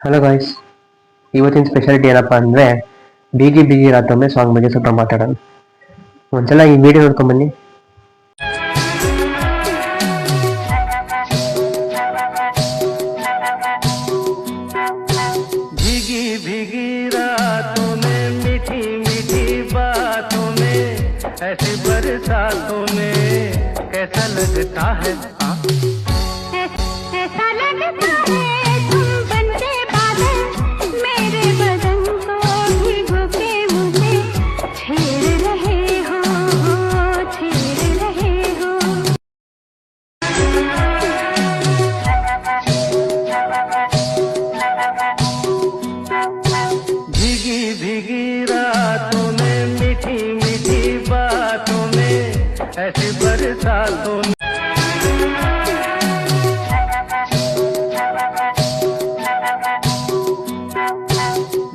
Hello guys, ಇವತ್ತಿನ speciality ಏನಪ್ಪ ಅಂದರೆ ಬೀಗಿ ಬೀಗಿ ರಾತೊಮ್ಮೆ ಸಾಂಗ್ ಬಗ್ಗೆ ಸ್ವಲ್ಪ ಮಾತಾಡೋಣ. ಒಂದ್ಸಲ ಈ ವಿಡಿಯೋ ನೋಡ್ಕೊಂಬನ್ನಿ. भीगी भीगी रातों में मीठी मीठी बातों में ऐसी बरसातों में कैसा लगता है ऐसा लगता है तुम बनते बादल मेरे बदन को भिगो के मुझे छेड़ रहे हो छेड़ रहे हो. भीगी भीगी रातों में मीठी मीठी बातों में ऐसी बरसातों में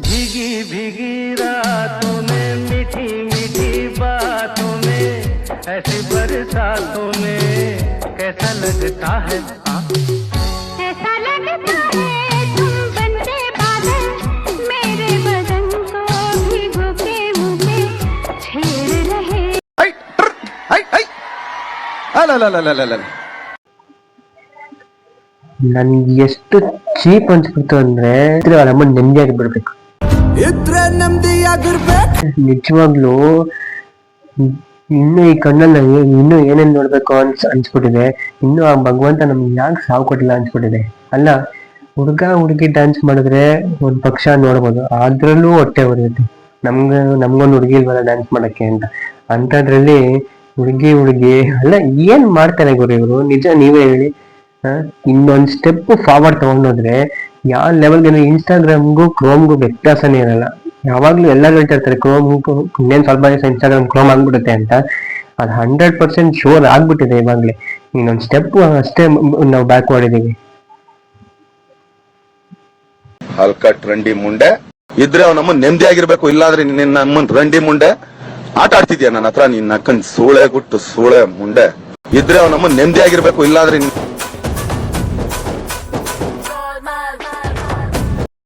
भीगी भीगी रातों में मीठी मीठी बातों में ऐसी बरसातों में कैसा लगता है ऐसा लगता है तुम बनते बादल मेरे बदन को भिगो के मुझे छेड़ रहे. ನನಗೆ ಎಷ್ಟು ಚೀಪ್ ಅನ್ಸ್ಬಿಡ್ತು ಅಂದ್ರೆ ನಮ್ಮ ನೆಮ್ಮದಿಯಾಗಿ ಬಿಡ್ಬೇಕು. ನಿಜವಾಗ್ಲೂ ಇನ್ನು ಈ ಕಣ್ಣಲ್ಲಿ ಇನ್ನು ಏನೇನ್ ನೋಡ್ಬೇಕು ಅನ್ಸ್ಬಿಟ್ಟಿದೆ. ಇನ್ನು ಆ ಭಗವಂತ ನಮ್ಗೆ ಯಾಕೆ ಸಾವು ಕೊಟ್ಟಿಲ್ಲ ಅನ್ಸ್ಬಿಟ್ಟಿದೆ. ಅಲ್ಲ, ಹುಡುಗ ಹುಡುಗಿ ಡ್ಯಾನ್ಸ್ ಮಾಡಿದ್ರೆ ಒಂದ್ ಪಕ್ಷ ನೋಡ್ಬೋದು, ಅದ್ರಲ್ಲೂ ಹೊಟ್ಟೆ ಬರುತ್ತೆ. ನಮ್ಗೊಂದು ಹುಡುಗಿ ಇಲ್ವಲ್ಲ ಡ್ಯಾನ್ಸ್ ಮಾಡಕ್ಕೆ ಅಂತ. ಅಂತದ್ರಲ್ಲಿ ಹುಡುಗಿ ಅಲ್ಲ, ಏನ್ ಮಾಡ್ತಾರೆ ಗುರು ಇವರು? ನಿಜ ನೀವೇ ಹೇಳಿ. ಇನ್ನೊಂದ್ ಸ್ಟೆಪ್ ಫಾರ್ವರ್ಡ್ ತಗೊಂಡೋದ್ರೆ ಯಾವ ಲೆವೆಲ್ಗೆ ಇನ್ಸ್ಟಾಗ್ರಾಮ್ಗೂ ಕ್ರೋಮ್ಗೂ ವ್ಯತ್ಯಾಸನೇ ಇರಲ್ಲ. ಯಾವಾಗ್ಲೂ ಎಲ್ಲ ಹೇಳ್ತಾ ಇರ್ತಾರೆ ಕ್ರೋಮ್ಗೂ ಇನ್ನೇನ್ ಸ್ವಲ್ಪ ದಿವಸ ಇನ್ಸ್ಟಾಗ್ರಾಮ್ ಕ್ರೋಮ್ ಆಗ್ಬಿಡುತ್ತೆ ಅಂತ. ಅದು 100% ಶೋರ್ ಆಗ್ಬಿಟ್ಟಿದೆ ಇವಾಗ್ಲೇ. ಇನ್ನೊಂದ್ ಸ್ಟೆಪ್ ಅಷ್ಟೇ ನಾವು ಬ್ಯಾಕ್ ಮಾಡಿದೀವಿ. ಹಲ್ಕ ಟ್ರಂಡಿ ಮುಂಡೆ ಇದ್ರೆ ಅವ್ ನಮ್ಮನ್ ನೆಮ್ಮದಿ ಆಗಿರ್ಬೇಕು, ಇಲ್ಲಾದ್ರೆ ನಮ್ಮನ್ ರಂಡಿ ಮುಂಡೆ ಆಟ ಆಡ್ತಿದ್ಯಾ ನನ್ನ ಹತ್ರ. ನೀನ್ ನಕ್ಕನ್ ಸೂಳೆ ಗುಟ್ಟು ಸೂಳೆ ಮುಂಡೆ ಇದ್ರೆ ಅವ್ ನಮ್ಮನ್ ನೆಮ್ಮದಿ ಆಗಿರ್ಬೇಕು, ಇಲ್ಲಾದ್ರೆ